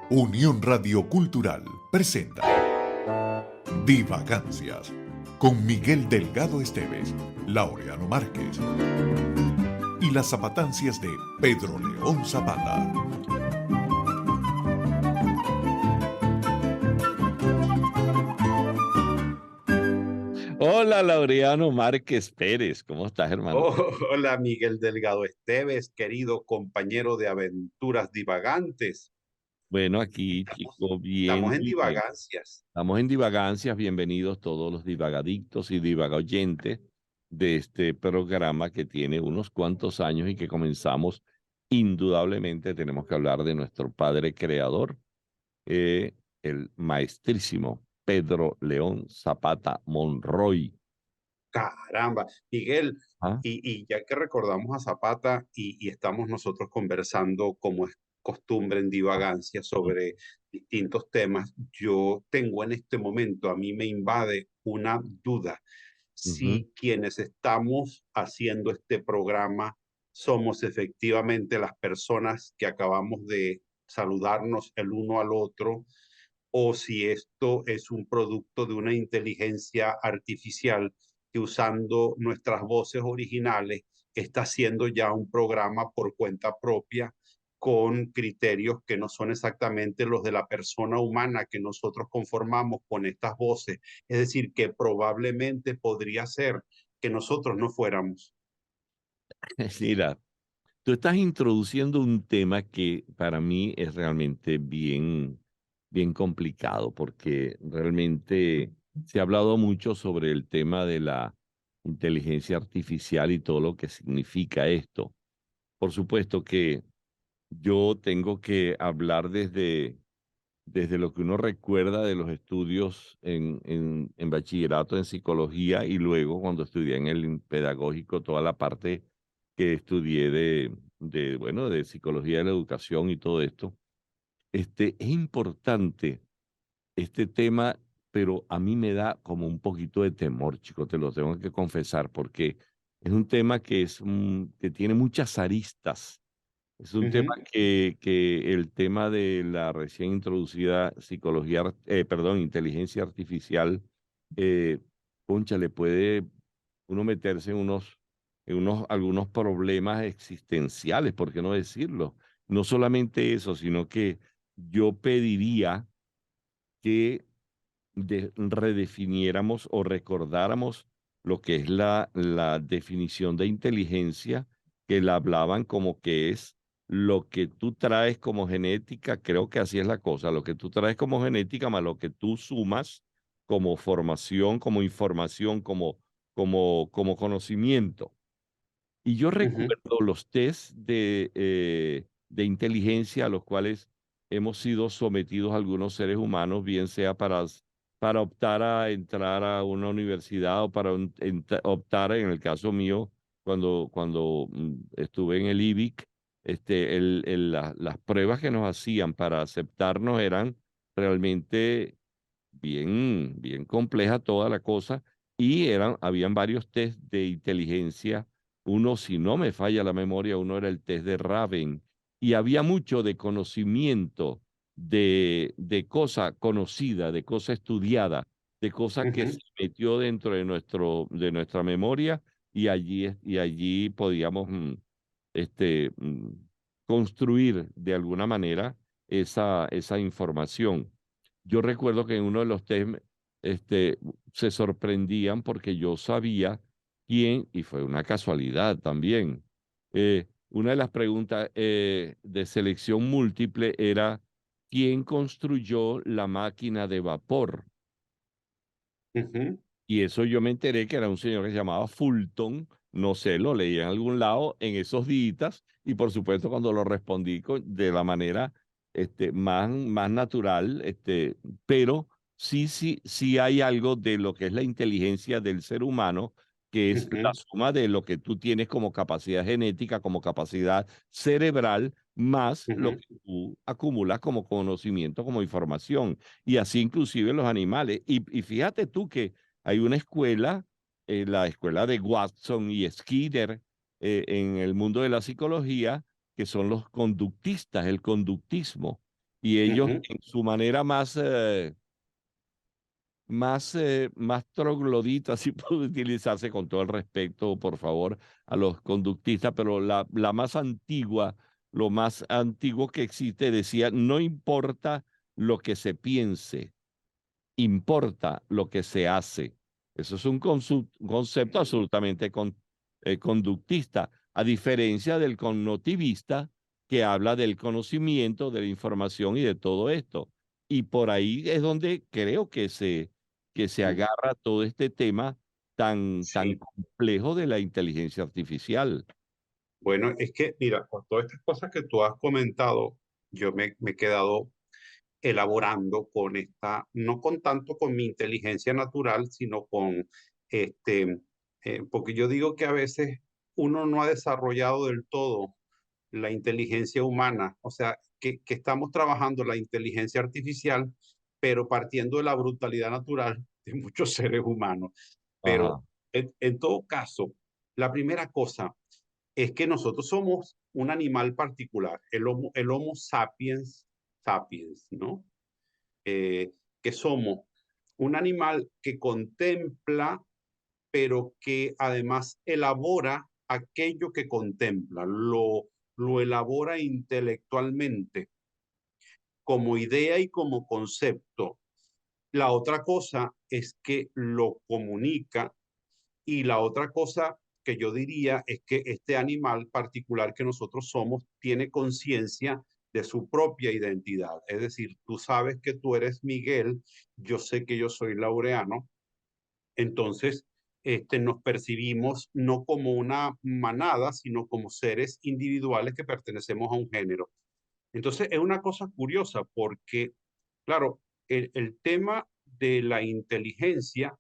Unión Radio Cultural presenta Divagancias con Miguel Delgado Esteves, Laureano Márquez y las zapatancias de Pedro León Zapata. Hola, Laureano Márquez Pérez, ¿cómo estás, hermano? Oh, hola Miguel Delgado Esteves, querido compañero de aventuras divagantes. Bueno, aquí, Estamos, chico, bien, estamos en muy bien. divagancias. Estamos en Divagancias, bienvenidos todos los divagadictos y divagaoyentes de este programa que tiene unos cuantos años y que comenzamos. Indudablemente tenemos que hablar de nuestro padre creador, el maestrísimo Pedro León Zapata Monroy. Caramba, Miguel, ¿Ah? y ya que recordamos a Zapata y estamos nosotros conversando como es costumbre en divagancias sobre distintos temas, yo tengo en este momento, a mí me invade una duda. Ujú. Si quienes estamos haciendo este programa somos efectivamente las personas que acabamos de saludarnos el uno al otro, o si esto es un producto de una inteligencia artificial que, usando nuestras voces originales, está haciendo ya un programa por cuenta propia con criterios que no son exactamente los de la persona humana que nosotros conformamos con estas voces. Es decir, que probablemente podría ser que nosotros no fuéramos. Mira, tú estás introduciendo un tema que para mí es realmente bien complicado, porque realmente se ha hablado mucho sobre el tema de la inteligencia artificial y todo lo que significa esto. Por supuesto que yo tengo que hablar desde lo que uno recuerda de los estudios en bachillerato en psicología y luego cuando estudié en el pedagógico, toda la parte que estudié bueno, de psicología de la educación y todo esto. Es importante este tema, pero a mí me da como un poquito de temor, chico, te lo tengo que confesar, porque es un tema que tiene muchas aristas. Es un tema Ujú, que el tema de la recién introducida inteligencia artificial, eh, le puede uno meterse algunos problemas existenciales, ¿por qué no decirlo? No solamente eso, sino que yo pediría que redefiniéramos o recordáramos lo que es la definición de inteligencia, que la hablaban como que es lo que tú traes como genética, creo que así es la cosa, lo que tú traes como genética más lo que tú sumas como formación, como información, como conocimiento. Y yo ujú. recuerdo los test de inteligencia a los cuales hemos sido sometidos algunos seres humanos, bien sea para optar a entrar a una universidad o para optar, en el caso mío, cuando estuve en el IBIC, las pruebas que nos hacían para aceptarnos eran realmente bien compleja toda la cosa y habían varios test de inteligencia. Uno, si no me falla la memoria, uno era el test de Raven y había mucho de conocimiento, de cosa conocida, de cosa estudiada, de cosa que se Ujú, metió dentro de nuestra memoria y allí podíamos construir de alguna manera esa información. Yo recuerdo que en uno de los test se sorprendían porque yo sabía quién, y fue una casualidad también, una de las preguntas de selección múltiple era, ¿quién construyó la máquina de vapor? ujú. Y eso yo me enteré que era un señor que se llamaba Fulton, no sé, lo leí en algún lado en esos días y por supuesto cuando lo respondí de la manera más natural, pero sí hay algo de lo que es la inteligencia del ser humano, que es la Ujú, suma de lo que tú tienes como capacidad genética, como capacidad cerebral, más lo ujú, que tú acumulas como conocimiento, como información. Y así inclusive los animales. Y fíjate tú que hay una escuela, la escuela de Watson y Skinner, en el mundo de la psicología, que son los conductistas, el conductismo. Y ellos, Ujú. en su manera más troglodita, si puede utilizarse con todo el respeto, por favor, a los conductistas, pero la más antigua, lo más antiguo que existe, decía, no importa lo que se piense, importa lo que se hace. Eso es un concepto absolutamente conductista, a diferencia del connotivista que habla del conocimiento, de la información y de todo esto. Y por ahí es donde creo que se Mm. agarra todo este tema tan Sí, complejo de la inteligencia artificial. bueno, es que, mira, con todas estas cosas que tú has comentado, yo me he quedado elaborando con esta, no con tanto con mi inteligencia natural, sino con este, porque yo digo que a veces uno no ha desarrollado del todo la inteligencia humana, o sea, que estamos trabajando la inteligencia artificial, pero partiendo de la brutalidad natural de muchos seres humanos. Pero Ajá, en todo caso, la primera cosa es que nosotros somos un animal particular, el homo sapiens sapiens, ¿no? Que somos un animal que contempla, pero que además elabora aquello que contempla, lo elabora intelectualmente como idea y como concepto. La otra cosa es que lo comunica y la otra cosa que yo diría es que este animal particular que nosotros somos tiene conciencia de su propia identidad. Es decir, tú sabes que tú eres Miguel, yo sé que yo soy Laureano, entonces nos percibimos no como una manada, sino como seres individuales que pertenecemos a un género. Entonces es una cosa curiosa porque, claro, el tema de la inteligencia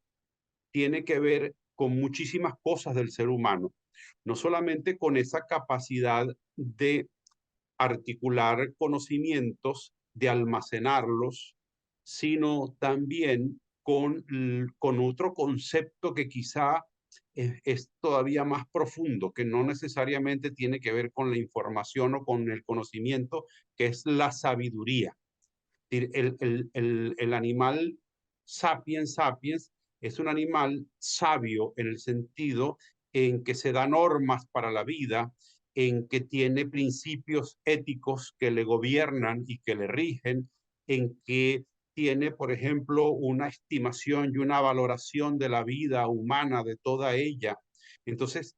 tiene que ver con muchísimas cosas del ser humano, no solamente con esa capacidad de articular conocimientos, de almacenarlos, sino también con otro concepto que quizá es todavía más profundo, que no necesariamente tiene que ver con la información o con el conocimiento, que es la sabiduría. El animal sapiens sapiens es un animal sabio en el sentido en que se da normas para la vida, en que tiene principios éticos que le gobiernan y que le rigen, en que tiene, por ejemplo, una estimación y una valoración de la vida humana, de toda ella. Entonces,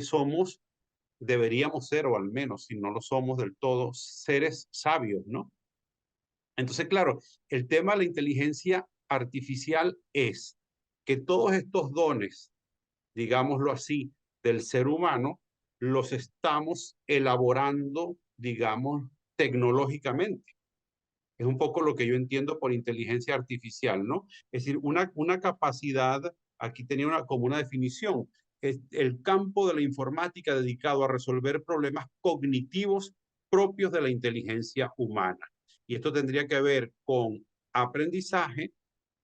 somos, deberíamos ser, o al menos si no lo somos del todo, seres sabios, ¿no? Entonces, claro, el tema de la inteligencia artificial es que todos estos dones, digámoslo así, del ser humano, los estamos elaborando, digamos, tecnológicamente. Es un poco lo que yo entiendo por inteligencia artificial, ¿no? Es decir, una capacidad, aquí tenía como una definición, es el campo de la informática dedicado a resolver problemas cognitivos propios de la inteligencia humana. Y esto tendría que ver con aprendizaje,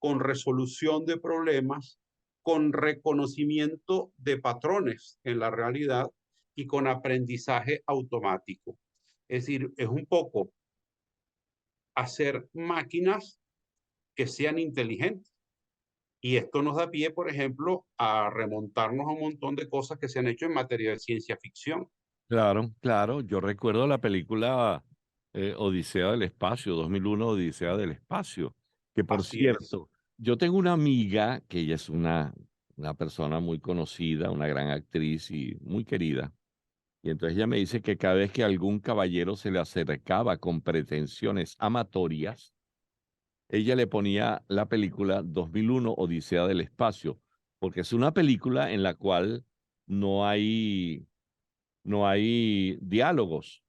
con resolución de problemas, con reconocimiento de patrones en la realidad y con aprendizaje automático. Es decir, es un poco hacer máquinas que sean inteligentes. Y esto nos da pie, por ejemplo, a remontarnos a un montón de cosas que se han hecho en materia de ciencia ficción. claro, claro. Yo recuerdo la película Odisea del Espacio, 2001, Odisea del Espacio, que por Así es. cierto, yo tengo una amiga que ella es una persona muy conocida, una gran actriz y muy querida. Y entonces ella me dice que cada vez que algún caballero se le acercaba con pretensiones amatorias, ella le ponía la película 2001, Odisea del Espacio, porque es una película en la cual no hay, no hay diálogos.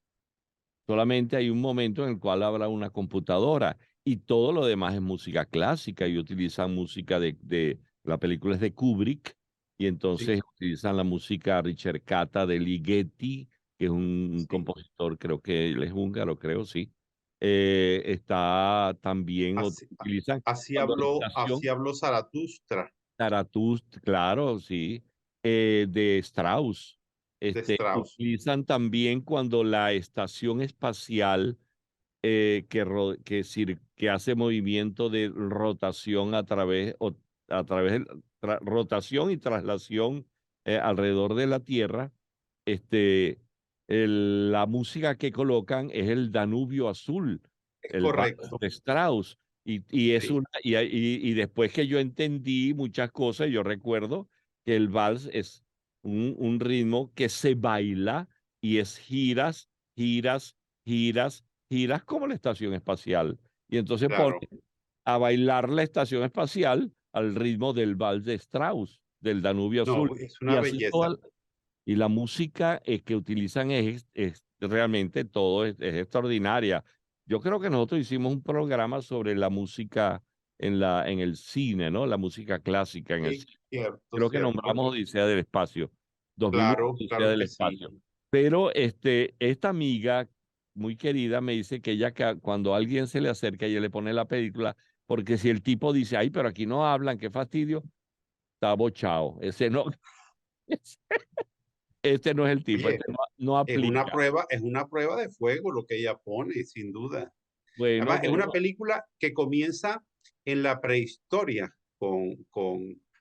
Solamente hay un momento en el cual habla una computadora y todo lo demás es música clásica y utilizan música la película es de Kubrick y Sí, entonces utilizan la música Richard Cata de Ligeti, que es un sí. compositor, creo que él es húngaro, creo, sí. Está también, Así, utilizan cuando la así estación habló Zaratustra Zaratustra, claro, sí, de Strauss. de Strauss. Utilizan también cuando la estación espacial que hace movimiento de rotación a través de rotación y traslación alrededor de la Tierra. Este, la música que colocan es el Danubio Azul, Es el vals correcto. de Strauss. Sí, Y después que yo entendí muchas cosas, yo recuerdo que el vals es un ritmo que se baila y es giras, giras, giras, giras como la estación espacial. Y entonces pone claro. a bailar la estación espacial al ritmo del vals de Strauss, del Danubio No, Azul. es Y una así belleza. y la música que utilizan es realmente todo, es extraordinaria. Yo creo que nosotros hicimos un programa sobre la música en el cine, ¿no? La música clásica en el Sí, cine. cierto, Creo que cierto. nombramos Odisea del Espacio, 2001 Claro, Odisea claro del que sí. Espacio. Pero esta amiga muy querida me dice que ella cuando alguien se le acerca, ella le pone la película, porque si el tipo dice, ay, pero aquí no hablan, qué fastidio, está bochado. Ese no, este no es el tipo, Oye, este no aplica. es una prueba de fuego lo que ella pone, sin duda. Bueno, Además, es una bueno, película que comienza en la prehistoria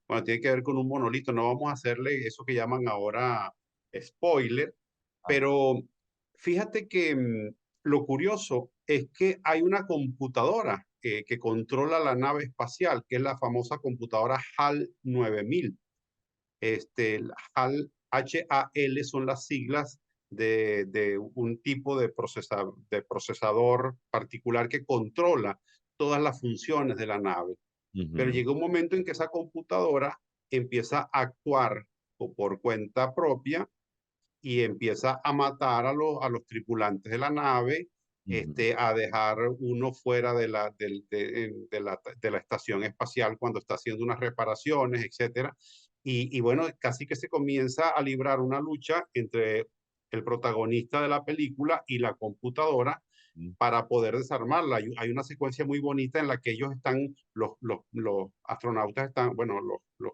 bueno, tiene que ver con un monolito. No vamos a hacerle eso que llaman ahora spoiler, ah, pero fíjate que lo curioso es que hay una computadora que controla la nave espacial, que es la famosa computadora HAL 9000. El HAL son las siglas de un tipo de procesador particular que controla todas las funciones de la nave. Pero ujú, llega un momento en que esa computadora empieza a actuar por cuenta propia y empieza a matar a los tripulantes de la nave, ujú, a dejar uno fuera de la estación espacial cuando está haciendo unas reparaciones, etcétera. Y bueno, casi que se comienza a librar una lucha entre el protagonista de la película y la computadora ujú, para poder desarmarla. Hay una secuencia muy bonita en la que ellos están, los astronautas están, bueno, los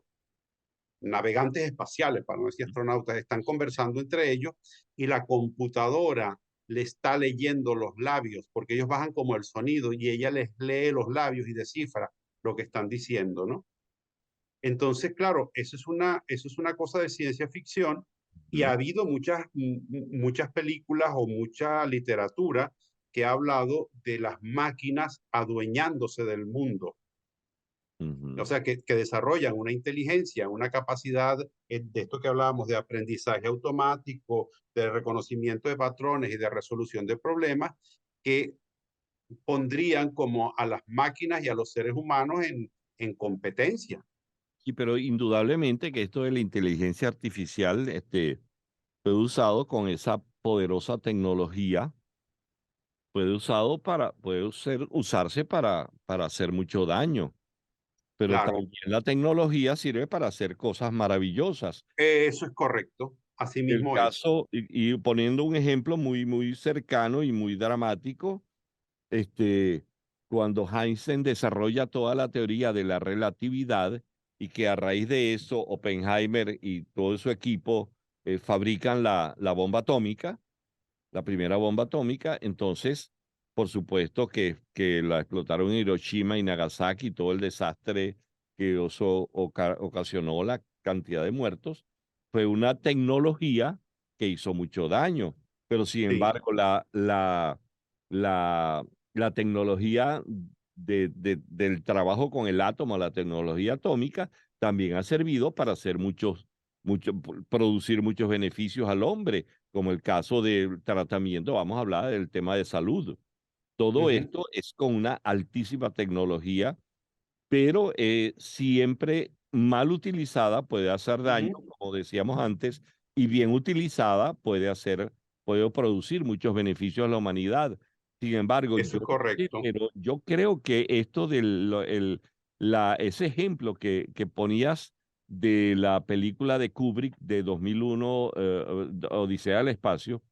navegantes espaciales, para no decir astronautas, están conversando entre ellos y la computadora le está leyendo los labios, porque ellos bajan como el sonido y ella les lee los labios y descifra lo que están diciendo, ¿no? Entonces, claro, eso es una cosa de ciencia ficción y ha ujú. habido muchas películas o mucha literatura que ha hablado de las máquinas adueñándose del mundo. O Ujú. sea, que desarrollan una inteligencia, una capacidad de esto que hablábamos de aprendizaje automático, de reconocimiento de patrones y de resolución de problemas, que pondrían como a las máquinas y a los seres humanos en competencia. Sí, pero indudablemente que esto de la inteligencia artificial, fue usado con esa poderosa tecnología, usarse para hacer mucho daño, pero Claro, también la tecnología sirve para hacer cosas maravillosas. eso es correcto, así El mismo es. caso, y poniendo un ejemplo muy, muy cercano y muy dramático, este, cuando Einstein desarrolla toda la teoría de la relatividad y que a raíz de eso Oppenheimer y todo su equipo fabrican la bomba atómica, la primera bomba atómica, entonces, por supuesto que la explotaron en Hiroshima y Nagasaki, todo el desastre que ocasionó la cantidad de muertos, fue una tecnología que hizo mucho daño, pero sin Sí, embargo, la, la tecnología del trabajo con el átomo, la tecnología atómica, también ha servido para hacer producir muchos beneficios al hombre, como el caso del tratamiento, vamos a hablar del tema de salud. Todo ujú, esto es con una altísima tecnología, pero siempre mal utilizada puede hacer daño, ujú, como decíamos antes, y bien utilizada puede producir muchos beneficios a la humanidad. Sin embargo, eso es correcto. yo creo que esto ese ejemplo que ponías de la película de Kubrick de 2001, Odisea del Espacio,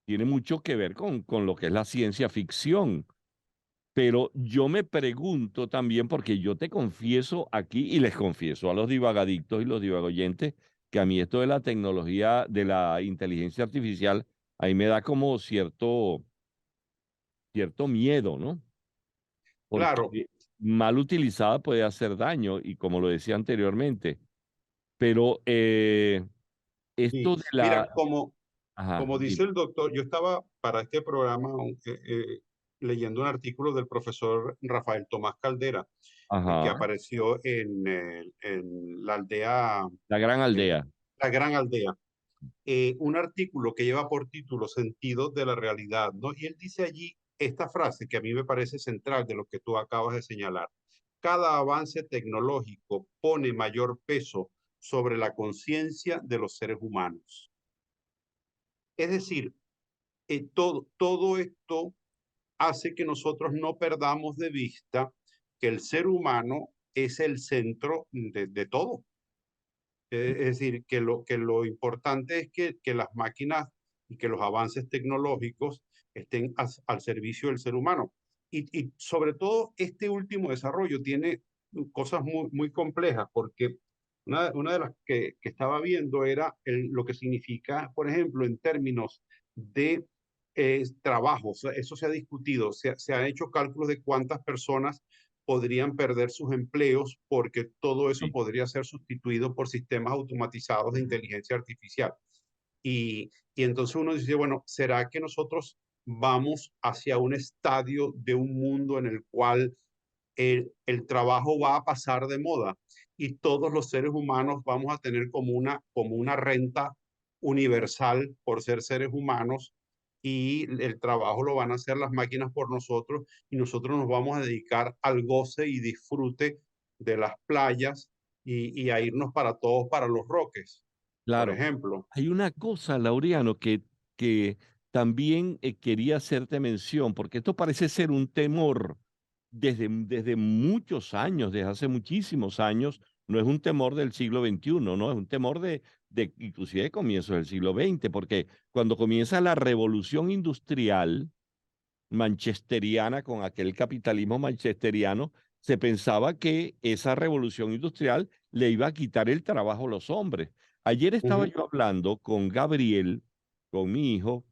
tiene mucho que ver con lo que es la ciencia ficción. Pero yo me pregunto también, porque yo te confieso aquí y les confieso a los divagadictos y los divagoyentes que a mí esto de la tecnología, de la inteligencia artificial, ahí me da como cierto miedo, ¿no? Claro, Porque mal utilizada puede hacer daño, y como lo decía anteriormente, pero y esto de mira, la... Ajá, como dice dime. el doctor, yo estaba para este programa leyendo un artículo del profesor Rafael Tomás Caldera, que Ajá, apareció en la aldea, la gran eh, aldea. la Gran Aldea, un artículo que lleva por título Sentidos de la Realidad, ¿no? Y él dice allí esta frase que a mí me parece central de lo que tú acabas de señalar. Cada avance tecnológico pone mayor peso sobre la conciencia de los seres humanos. Es decir, todo esto hace que nosotros no perdamos de vista que el ser humano es el centro de todo. Es decir, que lo importante es que las máquinas y que los avances tecnológicos estén al servicio del ser humano. Y sobre todo este último desarrollo tiene cosas muy complejas, porque una de las que estaba viendo era lo que significa, por ejemplo, en términos de trabajo. O sea, eso se ha discutido, se han hecho cálculos de cuántas personas podrían perder sus empleos porque todo eso Sí, podría ser sustituido por sistemas automatizados de inteligencia artificial. Y entonces uno dice, bueno, ¿será que nosotros vamos hacia un estadio de un mundo en el cual el trabajo va a pasar de moda y todos los seres humanos vamos a tener como una renta universal por ser seres humanos y el trabajo lo van a hacer las máquinas por nosotros y nosotros nos vamos a dedicar al goce y disfrute de las playas y a irnos para todos para los Roques, por claro. ejemplo? Hay una cosa, Laureano, que también quería hacerte mención, porque esto parece ser un temor desde muchos años, desde hace muchísimos años. No es un temor del siglo XXI, no es un temor de inclusive de comienzos del siglo XX, porque cuando comienza la revolución industrial manchesteriana, con aquel capitalismo manchesteriano, se pensaba que esa revolución industrial le iba a quitar el trabajo a los hombres. Ayer Uh estaba -huh, yo hablando con Gabriel, con mi hijo,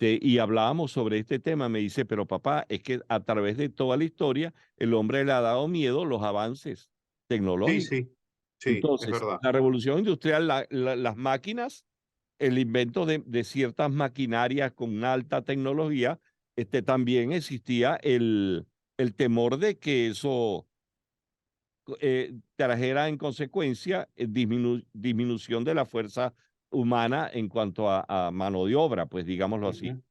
y hablábamos sobre este tema. Me dice, pero papá, es que a través de toda la historia, el hombre le ha dado miedo los avances sí, tecnológicos. sí, sí, es Entonces, verdad. la revolución industrial, las máquinas, el invento de ciertas maquinarias con una alta tecnología, también existía el temor de que eso trajera en consecuencia disminución de la fuerza humana en cuanto a mano de obra, pues digámoslo Uh así. -huh.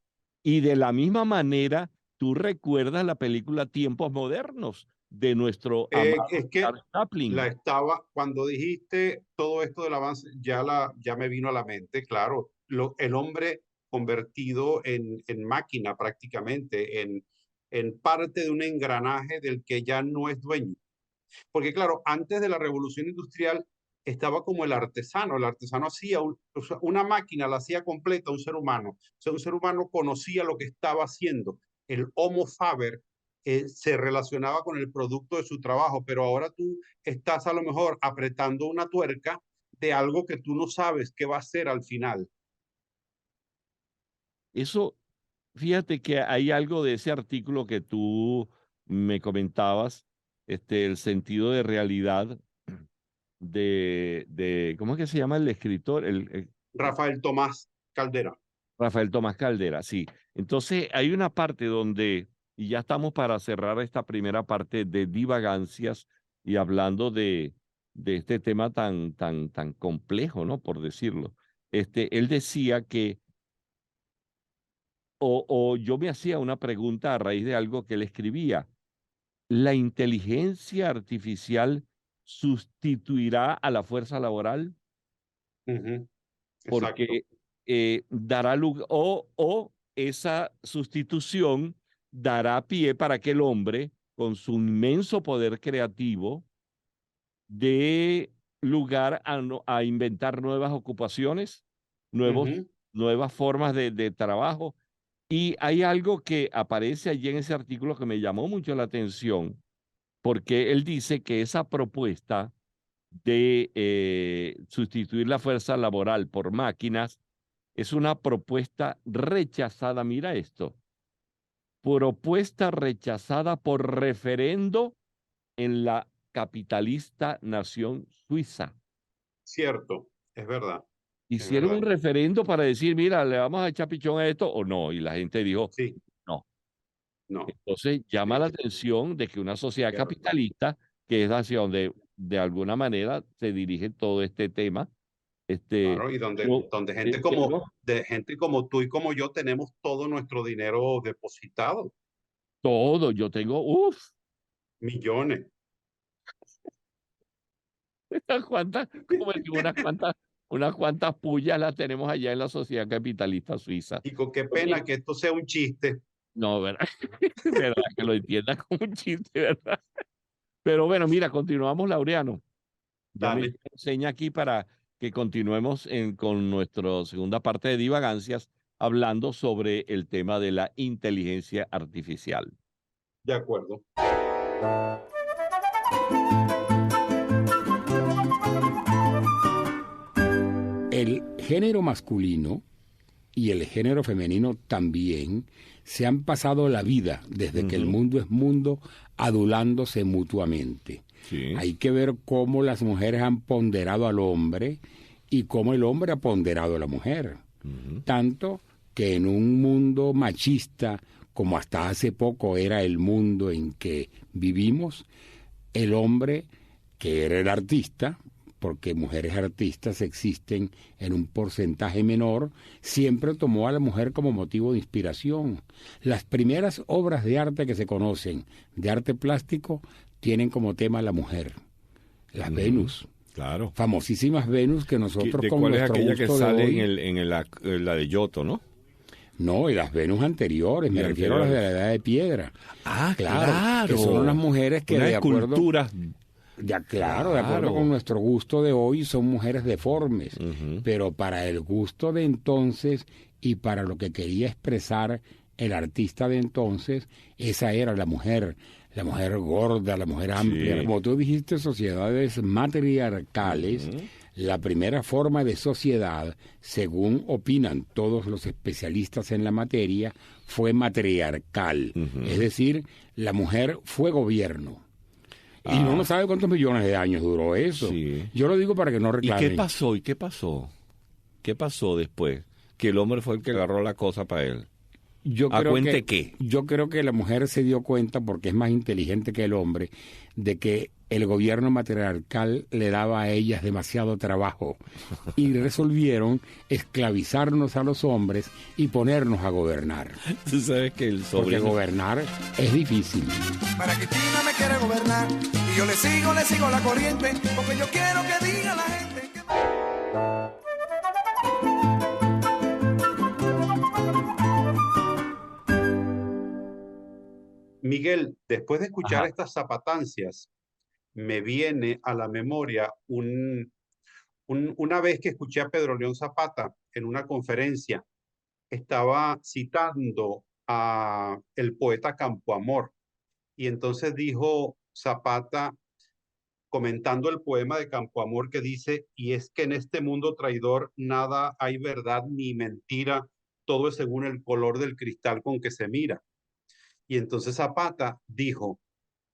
Y de la misma manera, tú recuerdas la película Tiempos Modernos de nuestro amado Es que Charles Chaplin. cuando dijiste todo esto del avance, ya me vino a la mente, claro, el hombre convertido en máquina prácticamente, en parte de un engranaje del que ya no es dueño. Porque claro, antes de la revolución industrial estaba como el artesano hacía o sea, una máquina, la hacía completa un ser humano, o sea, un ser humano conocía lo que estaba haciendo, el Homo Faber se relacionaba con el producto de su trabajo, pero ahora tú estás a lo mejor apretando una tuerca de algo que tú no sabes qué va a ser al final. Eso, fíjate que hay algo de ese artículo que tú me comentabas, el sentido de realidad ¿cómo es que se llama el escritor? Rafael Tomás Caldera. Rafael Tomás Caldera, sí. Entonces, hay una parte donde, y ya estamos para cerrar esta primera parte de divagancias y hablando de este tema tan complejo, ¿no? Por decirlo. Él decía que, o yo me hacía una pregunta a raíz de algo que él escribía: ¿la inteligencia artificial sustituirá a la fuerza laboral? Uh -huh, exacto. Porque dará lugar, o esa sustitución dará pie para que el hombre, con su inmenso poder creativo, dé lugar a inventar nuevas ocupaciones, Uh nuevos, -huh. nuevas formas de trabajo. Y hay algo que aparece allí en ese artículo que me llamó mucho la atención, porque él dice que esa propuesta de sustituir la fuerza laboral por máquinas es una propuesta rechazada. Mira esto. Propuesta rechazada por referendo en la capitalista nación suiza. Cierto, es verdad, es Hicieron un verdad. referendo para decir, mira, ¿le vamos a echar pichón a esto o no? Y la gente dijo, Sí, no. no, Entonces llama sí, la atención de que una sociedad cierto. capitalista, que es hacia donde de alguna manera se dirige todo este tema, Claro, y donde, yo donde tengo gente como tú y como yo tenemos todo nuestro dinero depositado, todo, yo tengo, millones. unas cuantas, como digo, unas cuantas pullas las tenemos allá en la sociedad capitalista suiza. Digo, qué pena Oye, que esto sea un chiste. no, ¿verdad? ¿Verdad? Que lo entiendas como un chiste, ¿verdad? Pero bueno, mira, continuamos, Laureano. Ya me Dale, enseña aquí para que continuemos con nuestra segunda parte de Divagancias, hablando sobre el tema de la inteligencia artificial. de acuerdo. El género masculino y el género femenino también se han pasado la vida, desde que el mundo es mundo, adulándose mutuamente. Sí. Hay que ver cómo las mujeres han ponderado al hombre y cómo el hombre ha ponderado a la mujer. Tanto que en un mundo machista, como hasta hace poco era el mundo en que vivimos, el hombre, que era el artista, porque mujeres artistas existen en un porcentaje menor, siempre tomó a la mujer como motivo de inspiración. Las primeras obras de arte que se conocen, de arte plástico, tienen como tema a la mujer. Las Venus. Claro. Famosísimas Venus que nosotros ¿De con cuál es nuestro aquella que gusto de sale hoy... en la de Giotto, no? No, y las Venus anteriores, Y me refiero a las de la anteriores. Edad de Piedra. Ah, Que son unas mujeres que Unas de acuerdo... esculturas. Ya, claro, de acuerdo Claro. con nuestro gusto de hoy, son mujeres deformes, pero para el gusto de entonces y para lo que quería expresar el artista de entonces, esa era la mujer gorda, la mujer amplia. Sí. Como tú dijiste, sociedades matriarcales, la primera forma de sociedad, según opinan todos los especialistas en la materia, fue matriarcal. Es decir, la mujer fue gobierno. Y no sabe cuántos millones de años duró eso. Sí. Yo lo digo para que no ¿Y reclamen. qué pasó? ¿Y qué pasó? ¿Qué pasó después? Que el hombre fue el que agarró la cosa para él. Yo ¿A creo cuente que, qué? Yo creo que la mujer se dio cuenta, porque es más inteligente que el hombre, de que el gobierno matriarcal le daba a ellas demasiado trabajo y resolvieron esclavizarnos a los hombres y ponernos a gobernar. Tú sabes que el Porque sobrino... gobernar es difícil. Para Cristina me quiere gobernar y yo le sigo la corriente porque yo quiero que diga la gente que... Miguel, después de escuchar Ajá. estas zapatancias, me viene a la memoria una vez que escuché a Pedro León Zapata en una conferencia, estaba citando a el poeta Campoamor, y entonces dijo Zapata, comentando el poema de Campoamor, que dice: y es que en este mundo traidor nada hay verdad ni mentira, todo es según el color del cristal con que se mira. Y entonces Zapata dijo: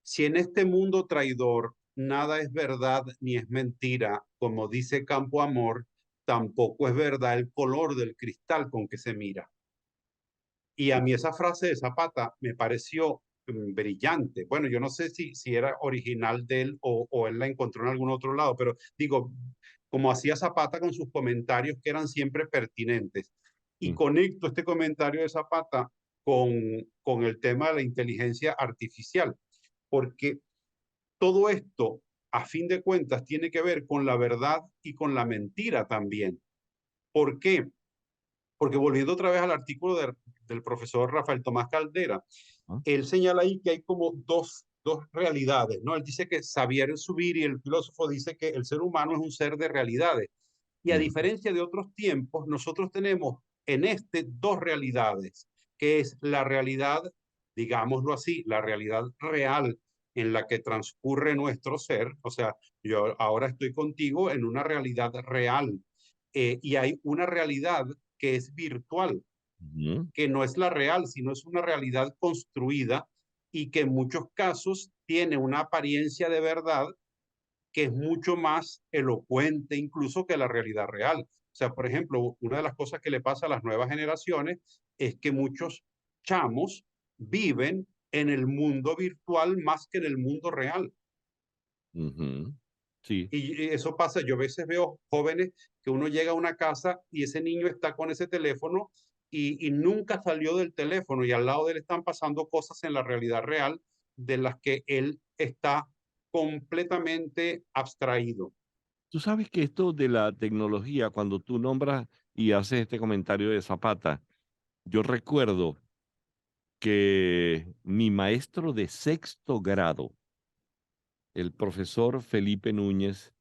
si en este mundo traidor nada es verdad ni es mentira, como dice Campoamor, tampoco es verdad el color del cristal con que se mira. Y a mí esa frase de Zapata me pareció brillante. Bueno, yo no sé si era original de él o él la encontró en algún otro lado, pero digo, como hacía Zapata con sus comentarios que eran siempre pertinentes. Y conecto este comentario de Zapata con el tema de la inteligencia artificial, porque todo esto, a fin de cuentas, tiene que ver con la verdad y con la mentira también. ¿Por qué? Porque volviendo otra vez al artículo del profesor Rafael Tomás Caldera, él señala ahí que hay como dos realidades, ¿no? Él dice que Xavier Zubiri, el filósofo, dice que el ser humano es un ser de realidades. Y a diferencia de otros tiempos, nosotros tenemos en dos realidades, que es la realidad, digámoslo así, la realidad real en la que transcurre nuestro ser. O sea, yo ahora estoy contigo en una realidad real. Y hay una realidad que es virtual, Ujú. que no es la real, sino es una realidad construida y que en muchos casos tiene una apariencia de verdad que es mucho más elocuente incluso que la realidad real. O sea, por ejemplo, una de las cosas que le pasa a las nuevas generaciones es que muchos chamos viven en el mundo virtual más que en el mundo real. Ujú. Sí, Y eso pasa, yo a veces veo jóvenes que uno llega a una casa y ese niño está con ese teléfono y nunca salió del teléfono y al lado de él están pasando cosas en la realidad real de las que él está completamente abstraído. tú sabes que esto de la tecnología, cuando tú nombras y haces este comentario de Zapata, yo recuerdo que mi maestro de sexto grado, el profesor Felipe Núñez,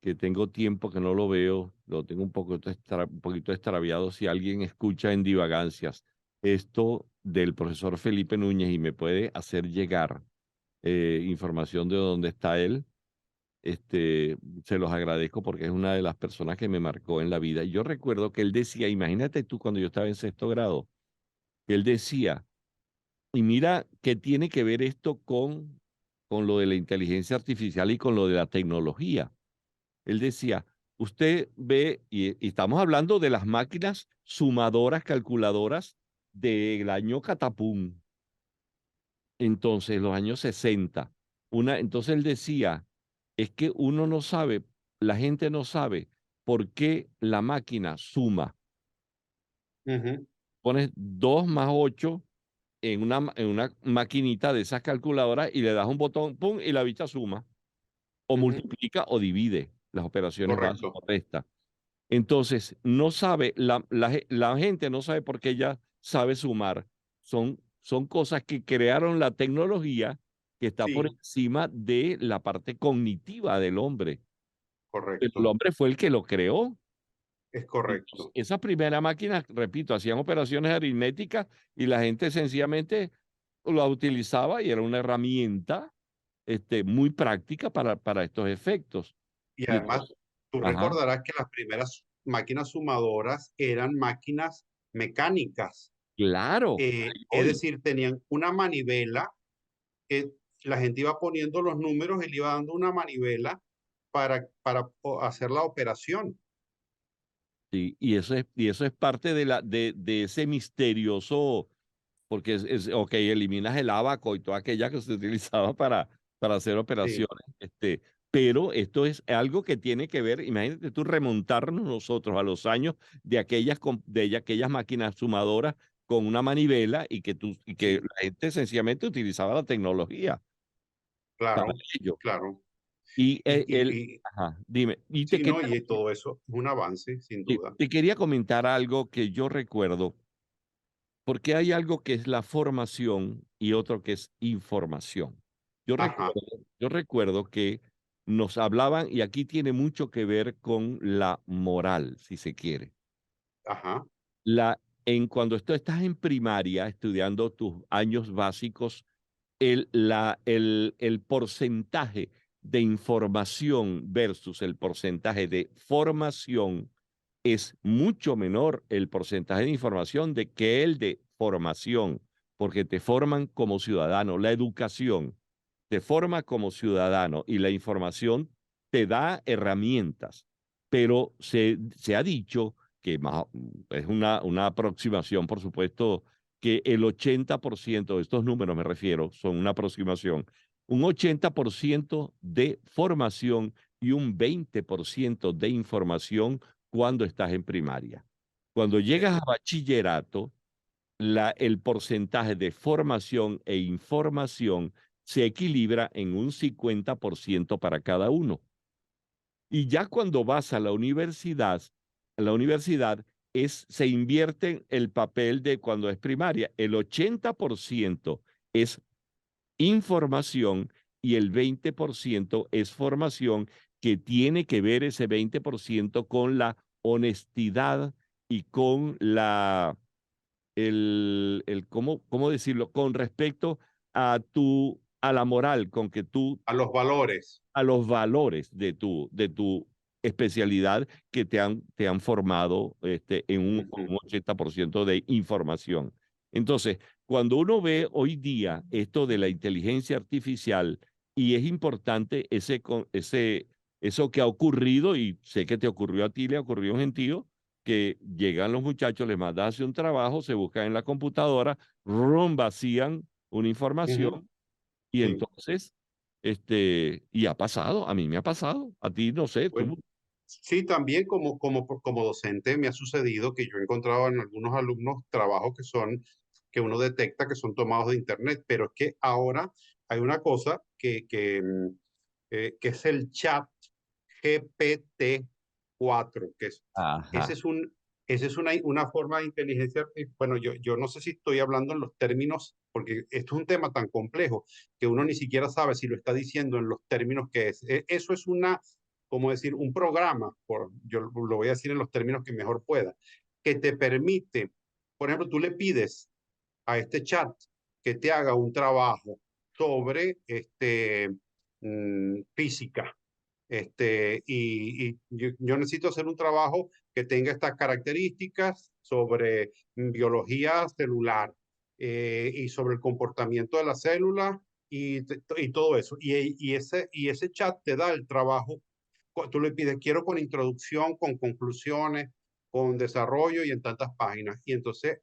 que tengo tiempo que no lo veo, lo tengo un poquito extraviado. Si alguien escucha en divagancias esto del profesor Felipe Núñez y me puede hacer llegar información de dónde está él, se los agradezco porque es una de las personas que me marcó en la vida. Y yo recuerdo que él decía, imagínate tú cuando yo estaba en sexto grado, que él decía, y mira qué tiene que ver esto con lo de la inteligencia artificial y con lo de la tecnología. Él decía, usted ve, y estamos hablando de las máquinas sumadoras, calculadoras del año Catapún, entonces los años 60. Entonces él decía, es que uno no sabe, la gente no sabe por qué la máquina suma. Ujú, Pones 2 más 8 en una maquinita de esas calculadoras y le das un botón, pum, y la bicha suma, o ujú, multiplica o divide las operaciones básicas correcto. o resta. Entonces, no sabe, la gente no sabe por qué ella sabe sumar. Son cosas que crearon la tecnología que está por Sí, encima de la parte cognitiva del hombre. El correcto. hombre fue el que lo creó. Es Entonces, correcto. esa primera máquina, repito, hacían operaciones aritméticas y la gente sencillamente la utilizaba y era una herramienta muy práctica para estos efectos. Y Y además, entonces, tú ajá, recordarás que las primeras máquinas sumadoras eran máquinas mecánicas. claro, Es hoy. decir, tenían una manivela que la gente iba poniendo los números y le iba dando una manivela para hacer la operación. Sí, y eso es parte de ese misterioso, porque ok, eliminas el abaco y toda aquella que se utilizaba para hacer Sí, operaciones, pero esto es algo que tiene que ver, imagínate tú remontarnos nosotros a los años de aquellas máquinas sumadoras con una manivela y que sí, la gente sencillamente utilizaba la tecnología para claro, ello. claro. Y Y, ajá, dime, y te sí, ¿no? quería, Y todo eso es un avance, sin sí, duda. te quería comentar algo que yo recuerdo. Porque hay algo que es la formación y otro que es información. Yo Ajá, recuerdo, yo recuerdo que nos hablaban, y aquí tiene mucho que ver con la moral, si se quiere. ajá, Cuando tú estás en primaria estudiando tus años básicos, el porcentaje de información versus el porcentaje de formación es mucho menor el porcentaje de información que el de formación, porque te forman como ciudadano. La educación te forma como ciudadano y la información te da herramientas, pero se ha dicho que es una aproximación, por supuesto, que el 80% de estos números, me refiero, son una aproximación, un 80% de formación y un 20% de información cuando estás en primaria. Cuando llegas a bachillerato, el porcentaje de formación e información se equilibra en un 50% para cada uno. Y ya cuando vas a la universidad se invierte el papel de cuando es primaria. El 80% es información y el 20% es formación, que tiene que ver ese 20% con la honestidad y con ¿cómo decirlo? Con respecto a la moral, con que tú, a los valores. a los valores de tu especialidad que te han formado en un 80% de información. Entonces, cuando uno ve hoy día esto de la inteligencia artificial, y es importante eso que ha ocurrido, y sé que te ocurrió a ti, le ocurrió a un gentío, que llegan los muchachos, les mandas a hacer un trabajo, se buscan en la computadora, vacían una información, y Sí. entonces, y ha pasado, a mí me ha pasado, a ti no sé, Bueno, tú. sí, también como docente me ha sucedido que yo he encontrado en algunos alumnos trabajos que uno detecta que son tomados de internet, pero es que ahora hay una cosa que es el chat GPT-4, ese Ajá. es ese es una forma de inteligencia. Bueno, yo no sé si estoy hablando en los términos, porque esto es un tema tan complejo que uno ni siquiera sabe si lo está diciendo en los términos que es. Eso es como decir, un programa, yo lo voy a decir en los términos que mejor pueda, que te permite, por ejemplo, tú le pides a este chat que te haga un trabajo sobre física. Y yo necesito hacer un trabajo que tenga estas características sobre biología celular y sobre el comportamiento de la célula y todo eso. Y ese chat te da el trabajo. Tú le pides, quiero con introducción, con conclusiones, con desarrollo y en tantas páginas. Y entonces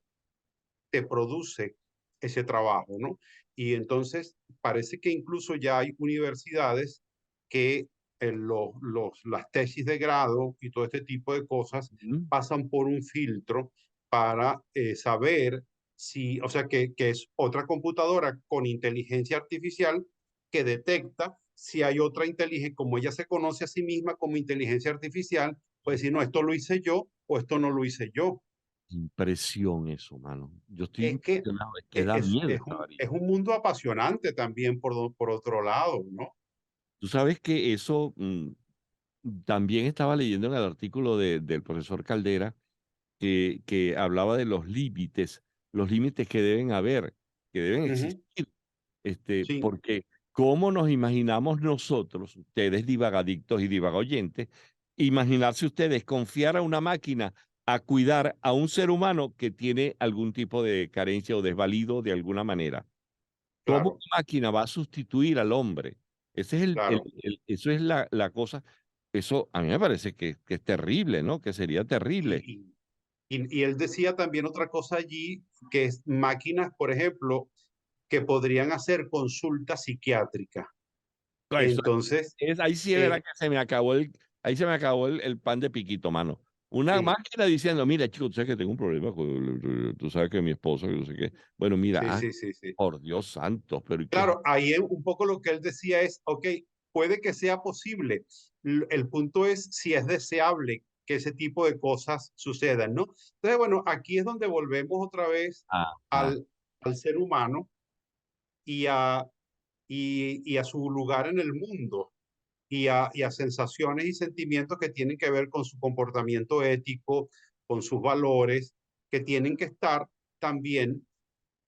te produce ese trabajo, ¿no? Y entonces parece que incluso ya hay universidades que las tesis de grado y todo este tipo de cosas Ujú. pasan por un filtro para saber si, o sea, que es otra computadora con inteligencia artificial que detecta si hay otra inteligencia, como ella se conoce a sí misma como inteligencia artificial, pues decir, no, esto lo hice yo o esto no lo hice yo. Impresión eso, mano. Yo estoy Es que impresionado, es que da miedo esta es varita. un mundo apasionante también por otro lado, ¿no? Tú sabes que eso también estaba leyendo en el artículo del profesor Caldera que hablaba de los límites que deben haber, que deben Ujú. existir, Sí, porque cómo nos imaginamos nosotros, ustedes divagadictos y divagoyentes, imaginarse ustedes confiar a una máquina a cuidar a un ser humano que tiene algún tipo de carencia o desvalido de alguna manera. ¿Cómo claro, una máquina va a sustituir al hombre? Ese es claro. eso es la cosa. Eso a mí me parece que es terrible, ¿no? Que sería terrible. Y, y él decía también otra cosa allí, que es máquinas, por ejemplo, que podrían hacer consulta psiquiátrica. Eso Entonces, ahí sí es verdad eh, que ahí se me acabó el pan de piquito, mano. Una sí, máquina diciendo, mira, chico, tú sabes que tengo un problema tú sabes que mi esposo, que no sé qué. Bueno, mira, sí. por Dios santo, pero ¿y qué es? Claro, ahí un poco lo que él decía es, ok, puede que sea posible. El punto es si es deseable que ese tipo de cosas sucedan, ¿no? Entonces, bueno, aquí es donde volvemos otra vez Ajá. al ser humano y y a su lugar en el mundo y a sensaciones y sentimientos que tienen que ver con su comportamiento ético, con sus valores, que tienen que estar también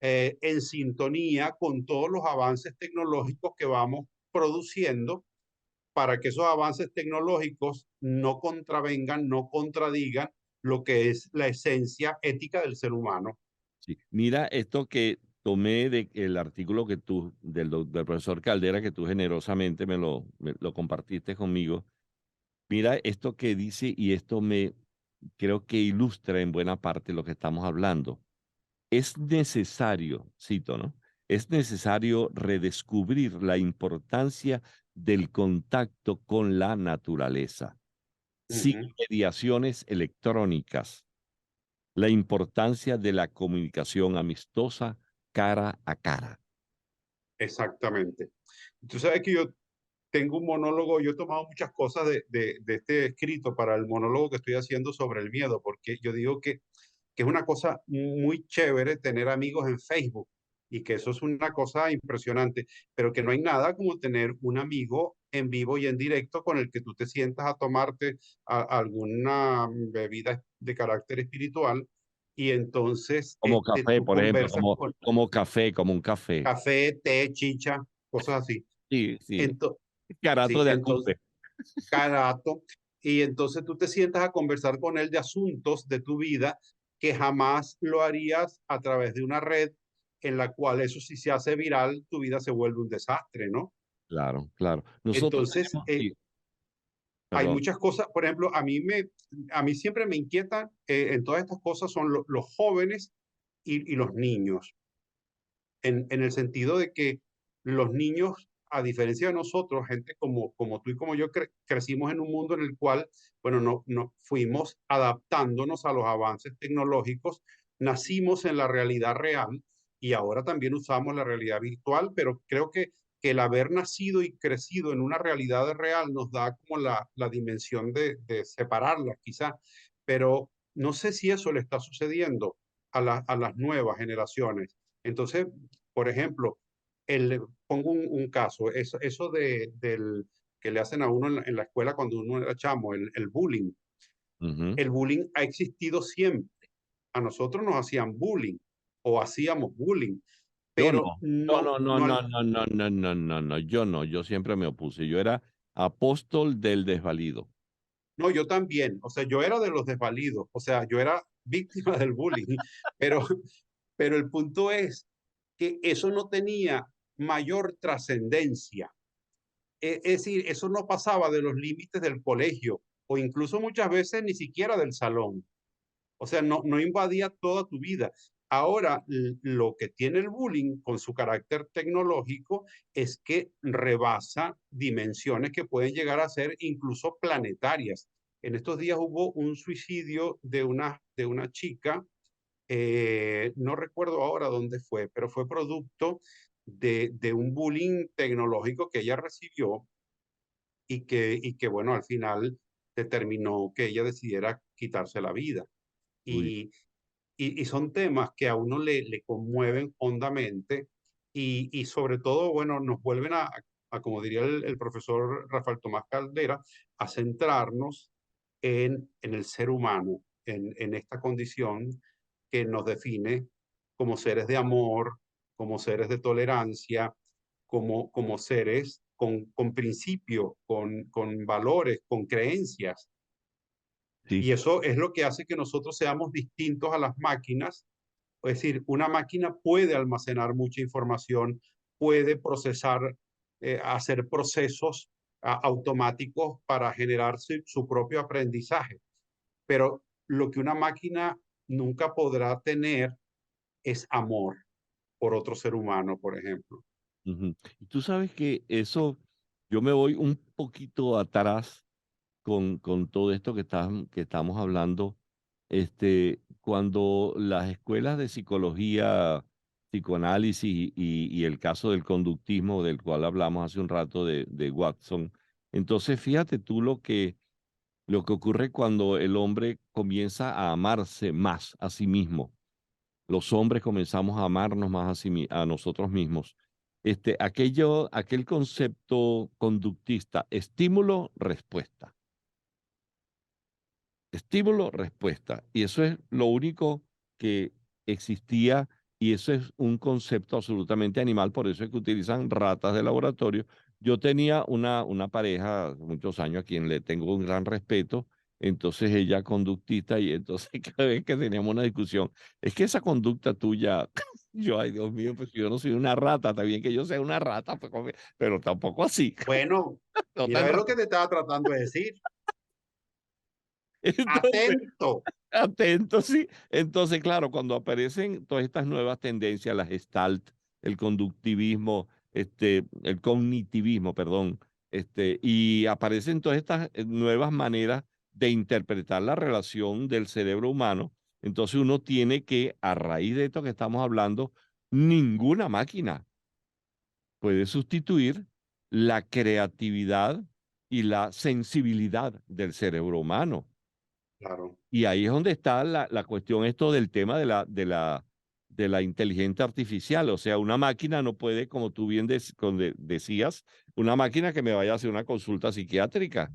en sintonía con todos los avances tecnológicos que vamos produciendo para que esos avances tecnológicos no contravengan, no contradigan lo que es la esencia ética del ser humano. Sí. Mira esto que tomé del artículo del profesor Caldera, que tú generosamente me lo compartiste conmigo. Mira esto que dice, y esto creo que ilustra en buena parte lo que estamos hablando. Es necesario, cito, ¿no? Es necesario redescubrir la importancia del contacto con la naturaleza, sin Ujú. mediaciones electrónicas, la importancia de la comunicación amistosa cara a cara. Exactamente. Tú sabes que yo tengo un monólogo, yo he tomado muchas cosas de este escrito para el monólogo que estoy haciendo sobre el miedo, porque yo digo que es una cosa muy chévere tener amigos en Facebook y que eso es una cosa impresionante, pero que no hay nada como tener un amigo en vivo y en directo con el que tú te sientas a tomarte alguna bebida de carácter espiritual y entonces Como café, tú por ejemplo, conversas con como café, como un café. café, té, chicha, cosas así. Sí, sí. Ento- Carato sí, de entonces, acumbe. cada rato. y entonces tú te sientas a conversar con él de asuntos de tu vida que jamás lo harías a través de una red en la cual eso si se hace viral, tu vida se vuelve un desastre, ¿no? Claro, claro. Nosotros Entonces, tenemos, sí, hay perdón. muchas cosas, por ejemplo, a mí siempre me inquieta en todas estas cosas son los jóvenes y los niños, en el sentido de que los niños, a diferencia de nosotros, gente como tú y como yo, crecimos en un mundo en el cual, bueno, no fuimos adaptándonos a los avances tecnológicos, nacimos en la realidad real y ahora también usamos la realidad virtual, pero creo que el haber nacido y crecido en una realidad real nos da como la dimensión de separarlas quizá, pero no sé si eso le está sucediendo a las nuevas generaciones. Entonces, por ejemplo, pongo un caso, eso del que le hacen a uno en la escuela cuando uno era chamo, el bullying. Ujú. El bullying ha existido siempre. A nosotros nos hacían bullying o hacíamos bullying, Yo no. pero No, no, no, no, no, no, no, no, no, no, no, no. Yo no. Yo siempre me opuse. Yo era apóstol del desvalido. no, yo también. O sea, yo era de los desvalidos, o sea, yo era víctima del bullying, pero, pero el punto es que eso no tenía mayor trascendencia. Es decir, eso no pasaba de los límites del colegio o incluso muchas veces ni siquiera del salón. O sea, no invadía toda tu vida. Ahora, lo que tiene el bullying con su carácter tecnológico es que rebasa dimensiones que pueden llegar a ser incluso planetarias. En estos días hubo un suicidio de una chica, no recuerdo ahora dónde fue, pero fue producto de un bullying tecnológico que ella recibió y que, bueno, al final determinó que ella decidiera quitarse la vida. Uy, Y, y son temas que a uno le conmueven hondamente y sobre todo, bueno, nos vuelven como diría el profesor Rafael Tomás Caldera, a centrarnos en el ser humano, en esta condición que nos define como seres de amor, como seres de tolerancia, como seres con principios, con valores, con creencias. sí. Y eso es lo que hace que nosotros seamos distintos a las máquinas. Es decir, una máquina puede almacenar mucha información, puede procesar, hacer procesos automáticos para generar su propio aprendizaje. Pero lo que una máquina nunca podrá tener es amor por otro ser humano, por ejemplo. Ujú. Y tú sabes que eso, yo me voy un poquito atrás con todo esto que estamos hablando, cuando las escuelas de psicología, psicoanálisis y el caso del conductismo del cual hablamos hace un rato de Watson, entonces fíjate tú lo que ocurre cuando el hombre comienza a amarse más a sí mismo. Los hombres comenzamos a amarnos más a nosotros mismos. Aquel concepto conductista, estímulo-respuesta. Estímulo-respuesta. Y eso es lo único que existía y eso es un concepto absolutamente animal, por eso es que utilizan ratas de laboratorio. Yo tenía una pareja hace muchos años a quien le tengo un gran respeto, entonces ella conductista y entonces cada vez que teníamos una discusión, es que esa conducta tuya, yo, ay Dios mío, pues yo no soy una rata, está bien que yo sea una rata, pues, pero tampoco así, Bueno, no mira, tan es lo que te estaba tratando de decir. entonces, Atento. atento, sí. Entonces, claro, cuando aparecen todas estas nuevas tendencias, la Gestalt, el conductivismo, el cognitivismo, perdón, y aparecen todas estas nuevas maneras de interpretar la relación del cerebro humano, entonces uno tiene que, a raíz de esto que estamos hablando, ninguna máquina puede sustituir la creatividad y la sensibilidad del cerebro humano. Claro. Y ahí es donde está la cuestión esto del tema de la inteligencia artificial. O sea, una máquina no puede, como tú bien decías, una máquina que me vaya a hacer una consulta psiquiátrica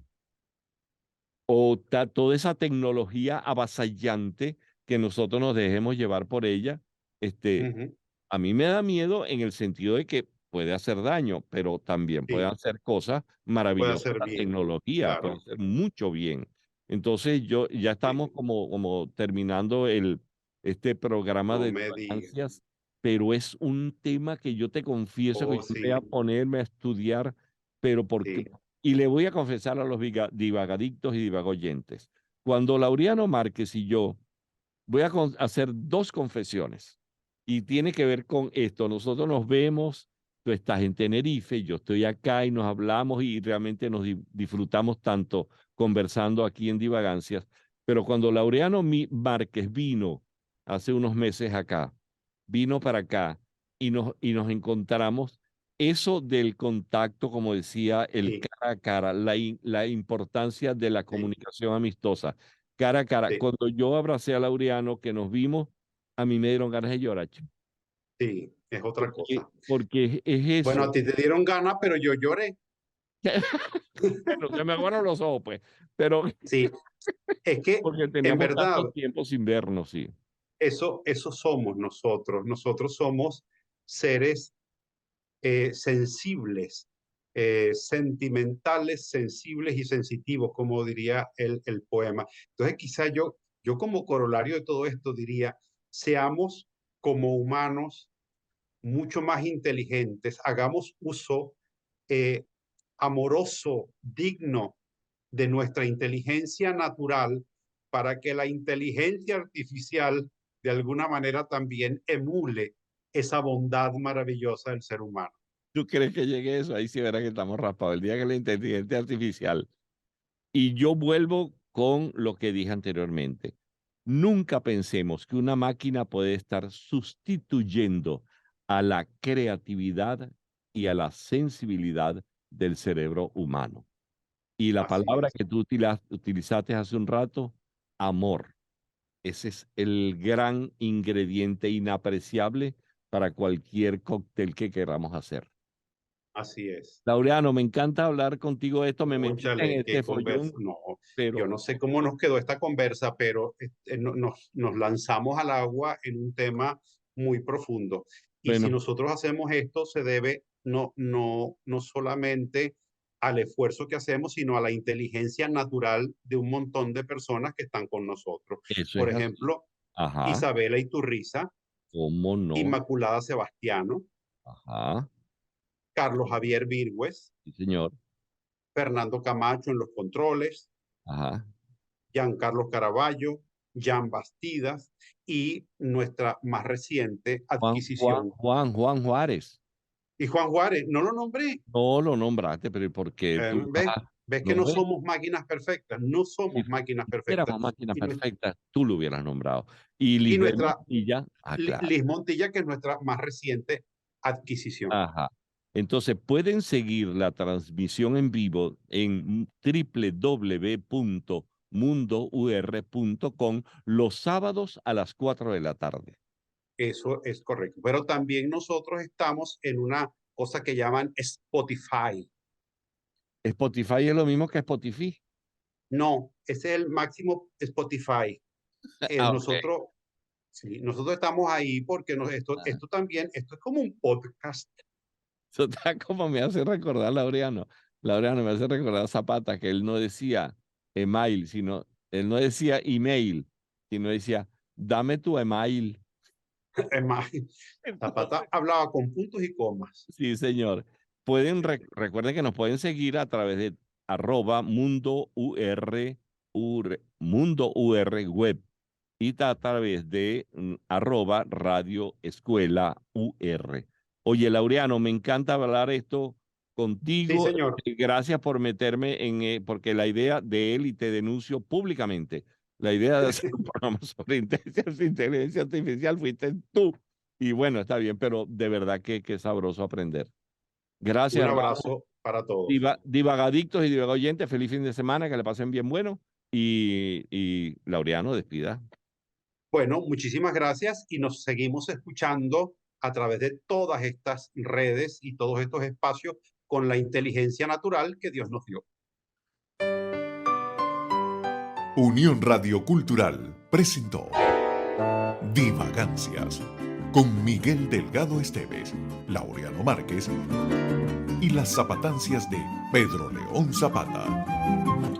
o toda esa tecnología avasallante que nosotros nos dejemos llevar por ella. Ujú. A mí me da miedo en el sentido de que puede hacer daño, pero también puede Sí, hacer cosas puede maravillosas. hacer La bien, tecnología puede claro. hacer mucho bien. Entonces, ya estamos Sí. como terminando este programa No de me digas. Divagancias, pero es un tema que yo te confieso que Oh, yo voy a sí, ponerme a estudiar, pero porque, sí, y le voy a confesar a los divagadictos y divagoyentes, cuando Laureano Márquez y yo voy a hacer dos confesiones y tiene que ver con esto. Nosotros nos vemos, tú estás en Tenerife, yo estoy acá y nos hablamos y realmente nos disfrutamos tanto conversando aquí en Divagancias. Pero cuando Laureano Márquez vino hace unos meses acá, vino para acá y nos encontramos, eso del contacto, como decía, el sí, cara a cara, la importancia de la sí, comunicación amistosa cara a cara. sí, Cuando yo abracé a Laureano, que nos vimos, a mí me dieron ganas de llorar, chico, sí, es otra cosa. porque es Bueno, eso. a ti te dieron ganas, pero yo lloré. Bueno, se me aguaron los ojos, pues, pero Sí, es que porque en teníamos verdad tanto tiempo sin vernos, sí. eso somos nosotros. Nosotros somos seres sensibles, sentimentales, sensibles y sensitivos, como diría el poema. Entonces, quizá yo como corolario de todo esto diría, seamos como humanos mucho más inteligentes, hagamos uso eh, amoroso, digno de nuestra inteligencia natural para que la inteligencia artificial de alguna manera también emule esa bondad maravillosa del ser humano. ¿Tú crees que llegue eso? Ahí sí verás que estamos raspados. El día que la inteligencia artificial. Y yo vuelvo con lo que dije anteriormente. Nunca pensemos que una máquina puede estar sustituyendo a la creatividad y a la sensibilidad del cerebro humano. Y la Así palabra es, que tú utilizaste hace un rato, amor. Ese es el gran ingrediente inapreciable para cualquier cóctel que queramos hacer. así es. Laureano, me encanta hablar contigo de esto. Me metiste en Cónchale, qué este conversa. follón, No, yo pero no sé cómo nos quedó esta conversa, pero nos lanzamos al agua en un tema muy profundo. Y si bueno, nosotros hacemos esto, se debe no solamente al esfuerzo que hacemos, sino a la inteligencia natural de un montón de personas que están con nosotros. eso Por es así. ejemplo, Ajá, Isabela Iturriza, ¿cómo no? Inmaculada Sebastiano, Ajá, Carlos Javier Virgües, sí, señor. Fernando Camacho en los controles, Ajá. Giancarlo Caraballo, Jan Bastidas y nuestra más reciente adquisición. Juan Juárez. Y Juan Juárez, no lo nombré. No lo nombraste, pero ¿por qué tú? ¿Ves? ¿Ves que No no ves. somos máquinas perfectas? No Si somos máquinas perfectas. fuéramos máquinas Y, nuestra, perfectas, tú lo hubieras nombrado. Y y Lisbeth nuestra Montilla, claro. Liz Montilla, que es nuestra más reciente adquisición. Ajá. Entonces pueden seguir la transmisión en vivo en www.mundour.com los sábados a las 4 de la tarde. Eso es correcto. Pero también nosotros estamos en una cosa que llaman Spotify. Spotify es lo mismo que Spotify. No, ese es el máximo Spotify. Ah, ok. Nosotros Sí, nosotros estamos ahí porque esto también, esto es como un podcast. Eso está como me hace recordar Laureano. Laureano me hace recordar a Zapata, que él no decía email, sino, él no decía email, sino decía, dame tu email. Es más, Zapata Entonces, hablaba con puntos y comas. sí, señor. Recuerden que nos pueden seguir a través de Mundo UR web y a través de @Radio Escuela UR. Oye, Laureano, me encanta hablar esto Sí, contigo. señor. Gracias por meterme porque la idea de él, y te denuncio públicamente, la idea de hacer un programa sobre inteligencia artificial fuiste tú. Y bueno, está bien, pero de verdad que sabroso aprender. Gracias, Un hermano. abrazo para todos. Divagadictos y divagaoyentes, feliz fin de semana, que le pasen bien bueno. Y Laureano, despida. Bueno, muchísimas gracias y nos seguimos escuchando a través de todas estas redes y todos estos espacios con la inteligencia natural que Dios nos dio. Unión Radio Cultural presentó Divagancias, con Miguel Delgado Esteves, Laureano Márquez y las zapatancias de Pedro León Zapata.